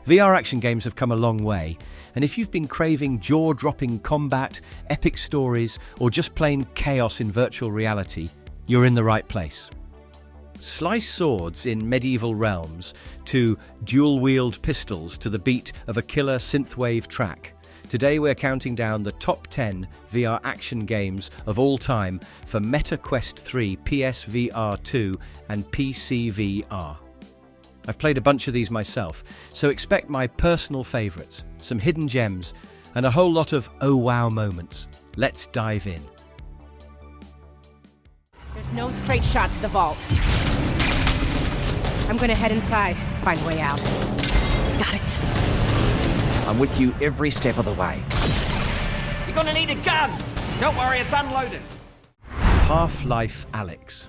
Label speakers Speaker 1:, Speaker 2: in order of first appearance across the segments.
Speaker 1: VR action games have come a long way, and if you've been craving jaw-dropping combat, epic stories, or just plain chaos in virtual reality, you're in the right place. Slice swords in medieval realms to dual-wield pistols to the beat of a killer synthwave track. Today we're counting down the top 10 VR action games of all time for Meta Quest 3, PSVR2 and PCVR. I've played a bunch of these myself, so expect my personal favourites, some hidden gems, and a whole lot of oh wow moments. Let's dive in.
Speaker 2: There's no straight shot to the vault. I'm gonna head inside, find a way out.
Speaker 3: Got it. I'm with you every step of the way.
Speaker 4: You're gonna need a gun! Don't worry, it's unloaded.
Speaker 1: Half-Life Alyx.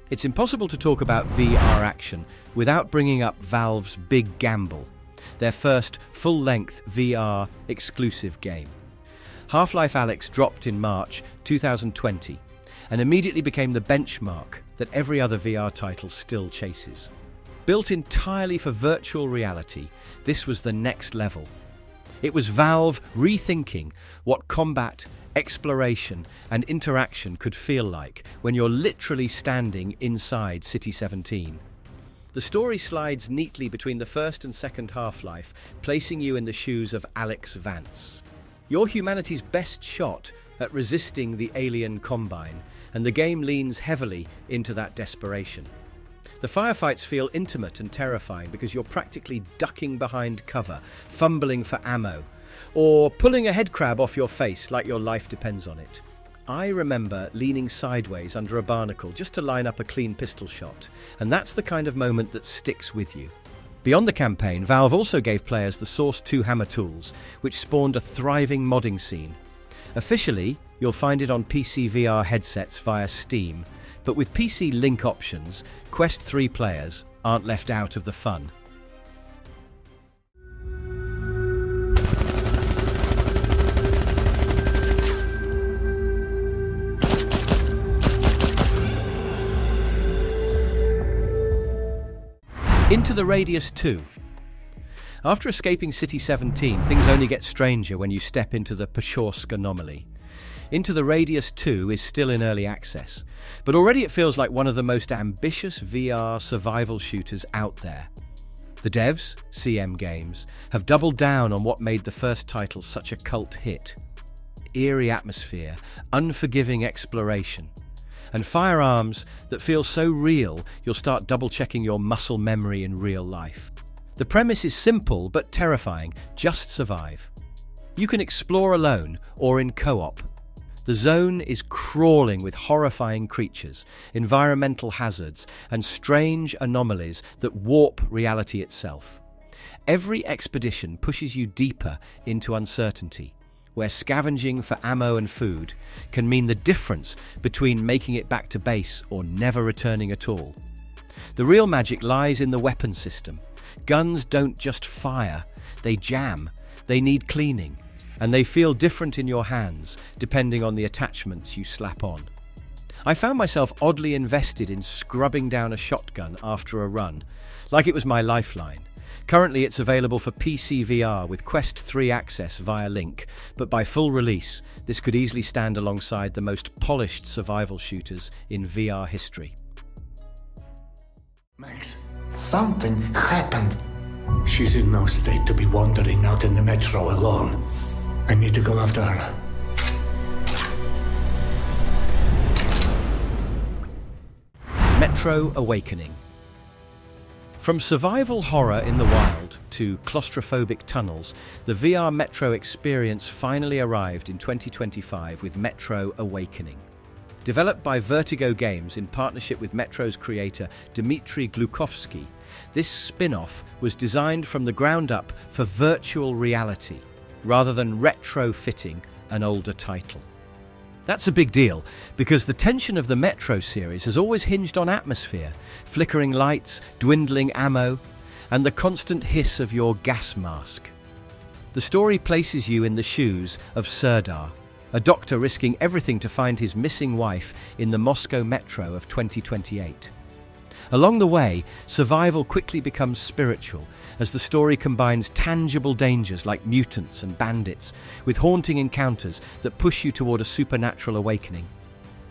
Speaker 1: It's impossible to talk about VR action without bringing up Valve's big gamble, their first full-length VR exclusive game. Half-Life Alyx dropped in March 2020 and immediately became the benchmark that every other VR title still chases. Built entirely for virtual reality, this was the next level. It was Valve rethinking what combat, exploration, and interaction could feel like when you're literally standing inside City 17. The story slides neatly between the first and second Half-Life, placing you in the shoes of Alyx Vance. You're humanity's best shot at resisting the alien combine, and the game leans heavily into that desperation. The firefights feel intimate and terrifying because you're practically ducking behind cover, fumbling for ammo, or pulling a headcrab off your face like your life depends on it. I remember leaning sideways under a barnacle just to line up a clean pistol shot, and that's the kind of moment that sticks with you. Beyond the campaign, Valve also gave players the Source 2 hammer tools, which spawned a thriving modding scene. Officially, you'll find it on PCVR headsets via Steam, but with PC Link options, Quest 3 players aren't left out of the fun. Into the Radius 2. After escaping City 17, things only get stranger when you step into the Peshorsk anomaly. Into the Radius 2 is still in early access, but already it feels like one of the most ambitious VR survival shooters out there. The devs, CM Games, have doubled down on what made the first title such a cult hit. Eerie atmosphere, unforgiving exploration, and firearms that feel so real you'll start double-checking your muscle memory in real life. The premise is simple but terrifying: just survive. You can explore alone or in co-op. The zone is crawling with horrifying creatures, environmental hazards, and strange anomalies that warp reality itself. Every expedition pushes you deeper into uncertainty, where scavenging for ammo and food can mean the difference between making it back to base or never returning at all. The real magic lies in the weapon system. Guns don't just fire, they jam, they need cleaning, and they feel different in your hands depending on the attachments you slap on. I found myself oddly invested in scrubbing down a shotgun after a run, like it was my lifeline. Currently it's available for PCVR with Quest 3 access via Link, but by full release, this could easily stand alongside the most polished survival shooters in VR history.
Speaker 5: Max, something happened. She's in no state to be wandering out in the metro alone. I need to go after her.
Speaker 1: Metro Awakening. From survival horror in the wild to claustrophobic tunnels, the VR Metro experience finally arrived in 2025 with Metro Awakening. Developed by Vertigo Games in partnership with Metro's creator Dmitry Glukovsky, this spin-off was designed from the ground up for virtual reality, rather than retrofitting an older title. That's a big deal, because the tension of the Metro series has always hinged on atmosphere, flickering lights, dwindling ammo, and the constant hiss of your gas mask. The story places you in the shoes of Serdar, a doctor risking everything to find his missing wife in the Moscow Metro of 2028. Along the way, survival quickly becomes spiritual as the story combines tangible dangers like mutants and bandits with haunting encounters that push you toward a supernatural awakening.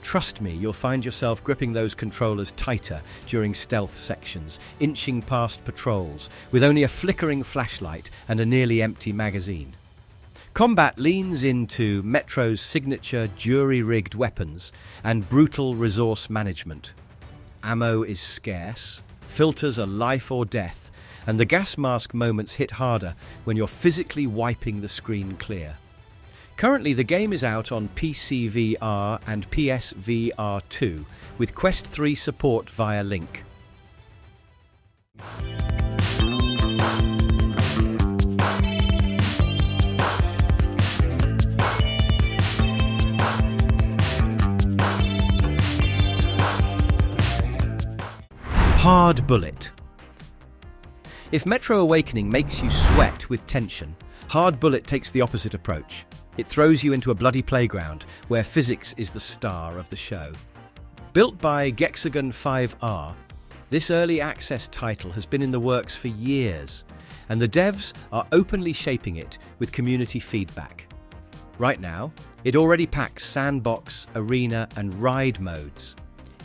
Speaker 1: Trust me, you'll find yourself gripping those controllers tighter during stealth sections, inching past patrols with only a flickering flashlight and a nearly empty magazine. Combat leans into Metro's signature jury-rigged weapons and brutal resource management. Ammo is scarce, filters are life or death, and the gas mask moments hit harder when you're physically wiping the screen clear. Currently, the game is out on PCVR and PSVR2, with Quest 3 support via Link. Hard Bullet. If Metro Awakening makes you sweat with tension, Hard Bullet takes the opposite approach. It throws you into a bloody playground where physics is the star of the show. Built by Gexagon 5R, this early access title has been in the works for years, and the devs are openly shaping it with community feedback. Right now, it already packs sandbox, arena, and ride modes,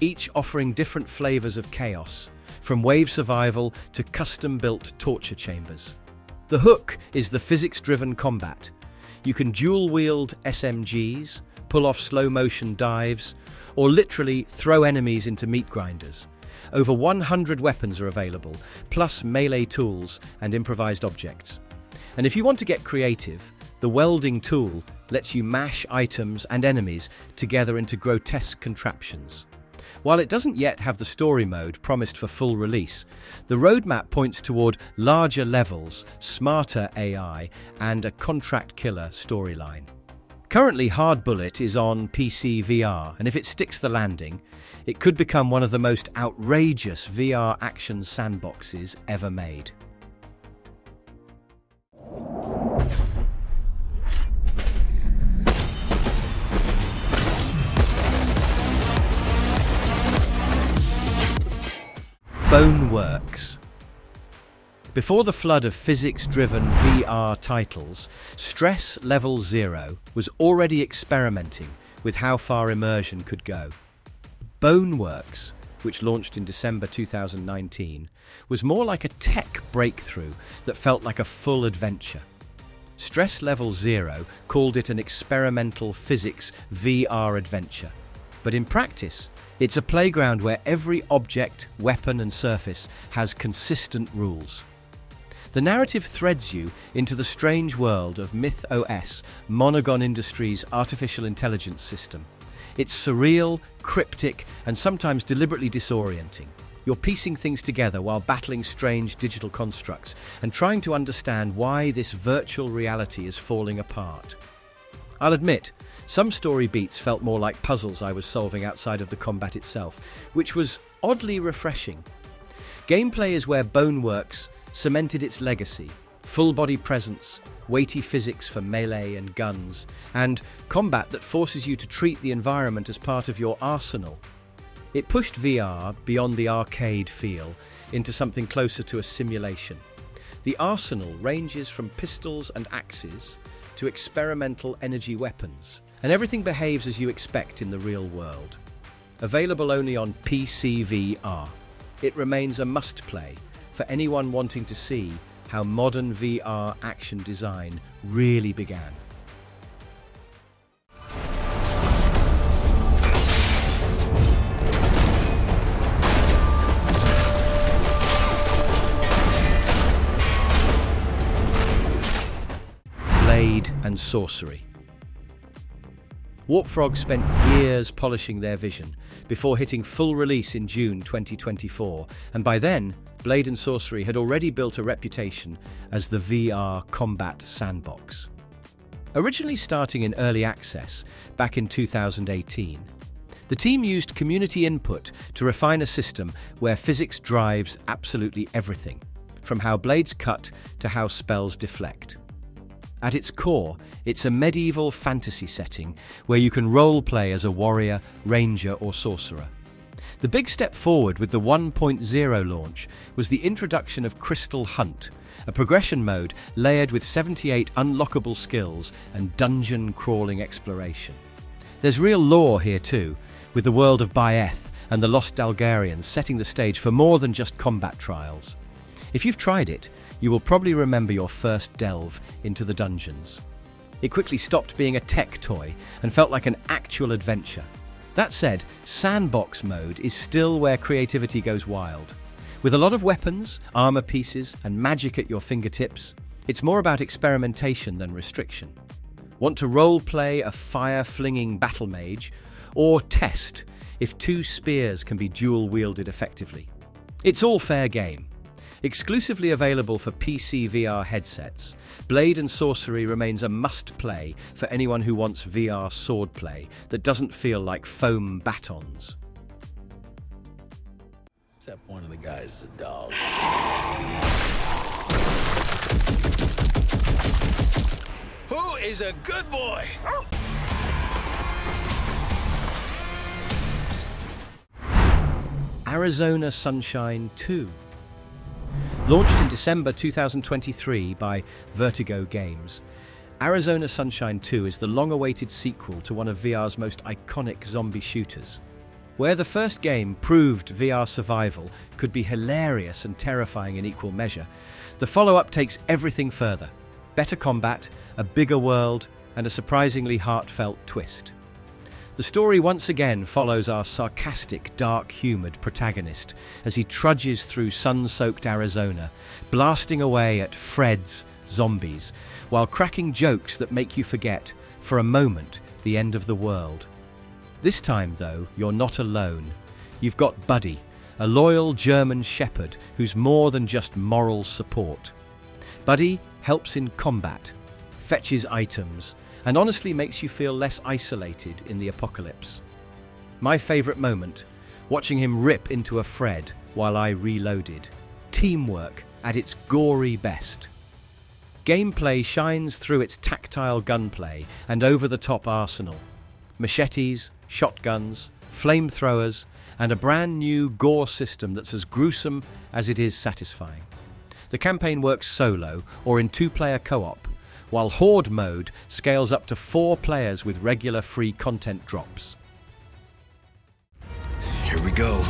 Speaker 1: each offering different flavors of chaos, from wave survival to custom-built torture chambers. The hook is the physics-driven combat. You can dual-wield SMGs, pull off slow-motion dives, or literally throw enemies into meat grinders. Over 100 weapons are available, plus melee tools and improvised objects. And if you want to get creative, the welding tool lets you mash items and enemies together into grotesque contraptions. While it doesn't yet have the story mode promised for full release, the roadmap points toward larger levels, smarter AI, and a contract killer storyline. Currently, Hard Bullet is on PCVR, and if it sticks the landing, it could become one of the most outrageous VR action sandboxes ever made. Boneworks. Before the flood of physics-driven VR titles, Stress Level 0 was already experimenting with how far immersion could go. Boneworks, which launched in December 2019, was more like a tech breakthrough that felt like a full adventure. Stress Level 0 called it an experimental physics VR adventure, but in practice, it's a playground where every object, weapon, and surface has consistent rules. The narrative threads you into the strange world of MythOS, Monogon Industries' artificial intelligence system. It's surreal, cryptic, and sometimes deliberately disorienting. You're piecing things together while battling strange digital constructs and trying to understand why this virtual reality is falling apart. I'll admit, some story beats felt more like puzzles I was solving outside of the combat itself, which was oddly refreshing. Gameplay is where Boneworks cemented its legacy: full-body presence, weighty physics for melee and guns, and combat that forces you to treat the environment as part of your arsenal. It pushed VR beyond the arcade feel into something closer to a simulation. The arsenal ranges from pistols and axes to experimental energy weapons, and everything behaves as you expect in the real world. Available only on PCVR, it remains a must-play for anyone wanting to see how modern VR action design really began. Blade and Sorcery. Warp Frog spent years polishing their vision before hitting full release in June 2024, and by then, Blade and Sorcery had already built a reputation as the VR combat sandbox. Originally starting in early access back in 2018, the team used community input to refine a system where physics drives absolutely everything, from how blades cut to how spells deflect. At its core, it's a medieval fantasy setting where you can role-play as a warrior, ranger, or sorcerer. The big step forward with the 1.0 launch was the introduction of Crystal Hunt, a progression mode layered with 78 unlockable skills and dungeon-crawling exploration. There's real lore here too, with the world of Baeth and the Lost Dalgarians setting the stage for more than just combat trials. If you've tried it, you will probably remember your first delve into the dungeons. It quickly stopped being a tech toy and felt like an actual adventure. That said, sandbox mode is still where creativity goes wild. With a lot of weapons, armor pieces, and magic at your fingertips, it's more about experimentation than restriction. Want to role-play a fire-flinging battle mage, or test if two spears can be dual-wielded effectively? It's all fair game. Exclusively available for PCVR headsets, Blade and Sorcery remains a must-play for anyone who wants VR swordplay that doesn't feel like foam batons.
Speaker 6: Except one of the guys is a dog. Who is a good boy?
Speaker 1: Arizona Sunshine 2. Launched in December 2023 by Vertigo Games, Arizona Sunshine 2 is the long-awaited sequel to one of VR's most iconic zombie shooters. Where the first game proved VR survival could be hilarious and terrifying in equal measure, the follow-up takes everything further. Better combat, a bigger world, and a surprisingly heartfelt twist. The story once again follows our sarcastic, dark-humoured protagonist as he trudges through sun-soaked Arizona, blasting away at Fred's zombies, while cracking jokes that make you forget, for a moment, the end of the world. This time, though, you're not alone. You've got Buddy, a loyal German shepherd who's more than just moral support. Buddy helps in combat, fetches items, and honestly makes you feel less isolated in the apocalypse. My favourite moment, watching him rip into a Fred while I reloaded. Teamwork at its gory best. Gameplay shines through its tactile gunplay and over-the-top arsenal. Machetes, shotguns, flamethrowers, and a brand new gore system that's as gruesome as it is satisfying. The campaign works solo or in two-player co-op, while Horde mode scales up to 4 players with regular free content drops.
Speaker 6: Here we go.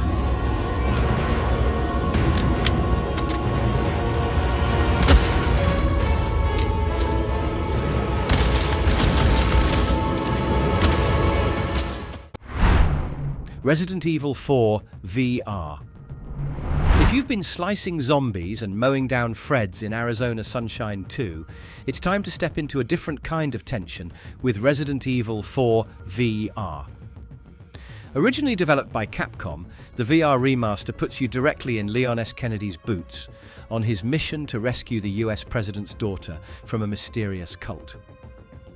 Speaker 1: Resident Evil 4 VR. If you've been slicing zombies and mowing down Freds in Arizona Sunshine 2, it's time to step into a different kind of tension with Resident Evil 4 VR. Originally developed by Capcom, the VR remaster puts you directly in Leon S. Kennedy's boots on his mission to rescue the US president's daughter from a mysterious cult.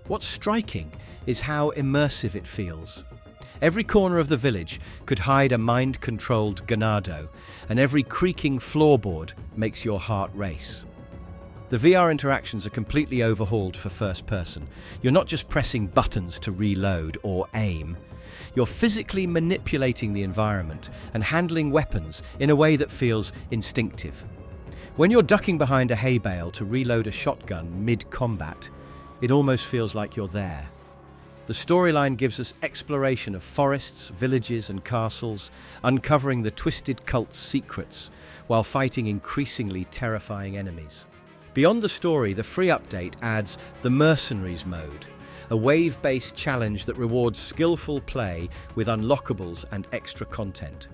Speaker 1: What's striking is how immersive it feels. Every corner of the village could hide a mind-controlled ganado, and every creaking floorboard makes your heart race. The VR interactions are completely overhauled for first person. You're not just pressing buttons to reload or aim. You're physically manipulating the environment and handling weapons in a way that feels instinctive. When you're ducking behind a hay bale to reload a shotgun mid-combat, it almost feels like you're there. The storyline gives us exploration of forests, villages, and castles, uncovering the twisted cult's secrets while fighting increasingly terrifying enemies. Beyond the story, the free update adds the Mercenaries mode, a wave-based challenge that rewards skillful play with unlockables and extra content.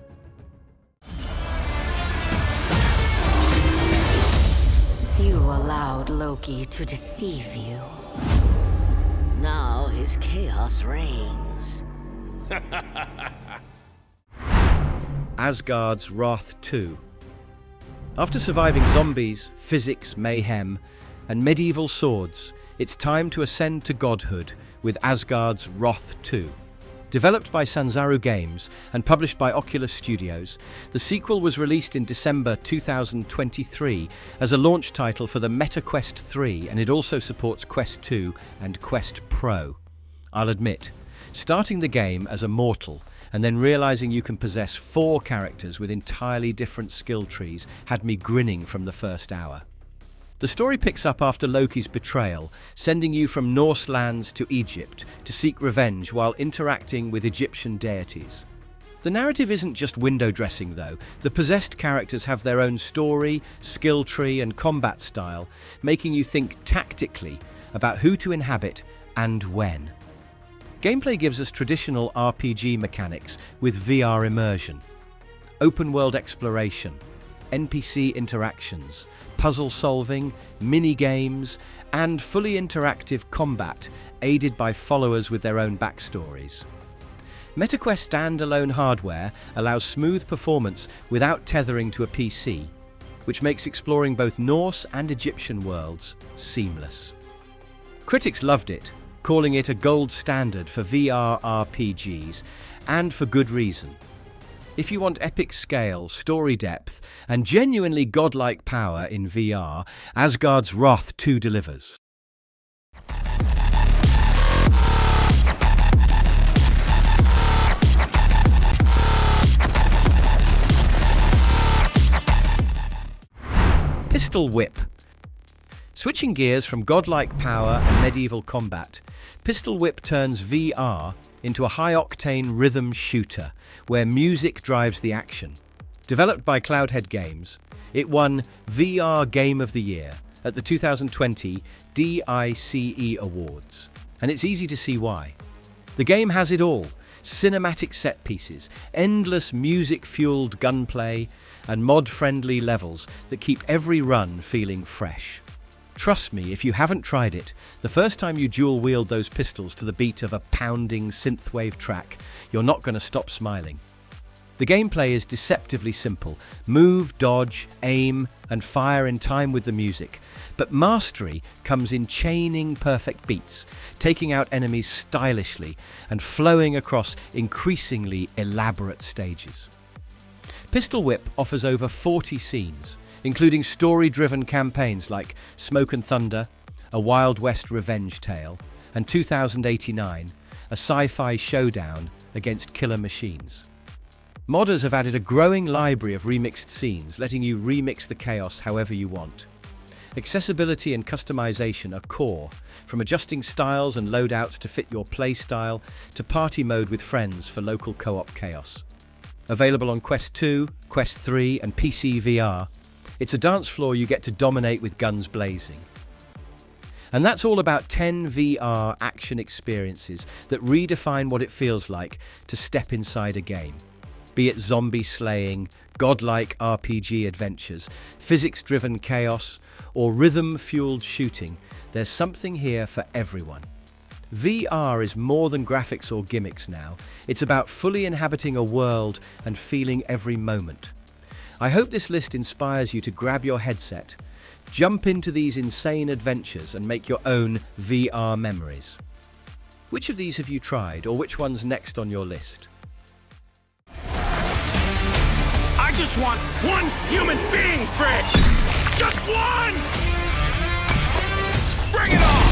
Speaker 7: You allowed Loki to deceive you. Now his chaos reigns.
Speaker 1: Asgard's Wrath 2. After surviving zombies, physics, mayhem, and medieval swords, it's time to ascend to godhood with Asgard's Wrath 2. Developed by Sanzaru Games and published by Oculus Studios, the sequel was released in December 2023 as a launch title for the Meta Quest 3, and it also supports Quest 2 and Quest Pro. I'll admit, starting the game as a mortal and then realizing you can possess 4 characters with entirely different skill trees had me grinning from the first hour. The story picks up after Loki's betrayal, sending you from Norse lands to Egypt to seek revenge while interacting with Egyptian deities. The narrative isn't just window dressing though. The possessed characters have their own story, skill tree and combat style, making you think tactically about who to inhabit and when. Gameplay gives us traditional RPG mechanics with VR immersion, open-world exploration, NPC interactions, puzzle solving, mini-games, and fully interactive combat aided by followers with their own backstories. MetaQuest standalone hardware allows smooth performance without tethering to a PC, which makes exploring both Norse and Egyptian worlds seamless. Critics loved it, calling it a gold standard for VR RPGs, and for good reason. If you want epic scale, story depth, and genuinely godlike power in VR, Asgard's Wrath 2 delivers. Pistol Whip. Switching gears from godlike power and medieval combat, Pistol Whip turns VR into a high-octane rhythm shooter where music drives the action. Developed by Cloudhead Games, it won VR Game of the Year at the 2020 DICE Awards, and it's easy to see why. The game has it all: cinematic set pieces, endless music-fueled gunplay, and mod-friendly levels that keep every run feeling fresh. Trust me, if you haven't tried it, the first time you dual-wield those pistols to the beat of a pounding synthwave track, you're not going to stop smiling. The gameplay is deceptively simple: move, dodge, aim, and fire in time with the music. But mastery comes in chaining perfect beats, taking out enemies stylishly and flowing across increasingly elaborate stages. Pistol Whip offers over 40 scenes, including story-driven campaigns like Smoke and Thunder, A Wild West revenge tale, and 2089, a sci-fi showdown against killer machines. Modders have added a growing library of remixed scenes, letting you remix the chaos however you want. Accessibility and customization are core, from adjusting styles and loadouts to fit your playstyle to party mode with friends for local co-op chaos. Available on Quest 2, Quest 3, and PCVR, it's a dance floor you get to dominate with guns blazing. And that's all about 10 VR action experiences that redefine what it feels like to step inside a game. Be it zombie slaying, godlike RPG adventures, physics-driven chaos, or rhythm-fueled shooting, there's something here for everyone. VR is more than graphics or gimmicks now. It's about fully inhabiting a world and feeling every moment. I hope this list inspires you to grab your headset, jump into these insane adventures and make your own VR memories. Which of these have you tried, or which one's next on your list?
Speaker 6: I just want one human being, Fred! Just one! Bring it on!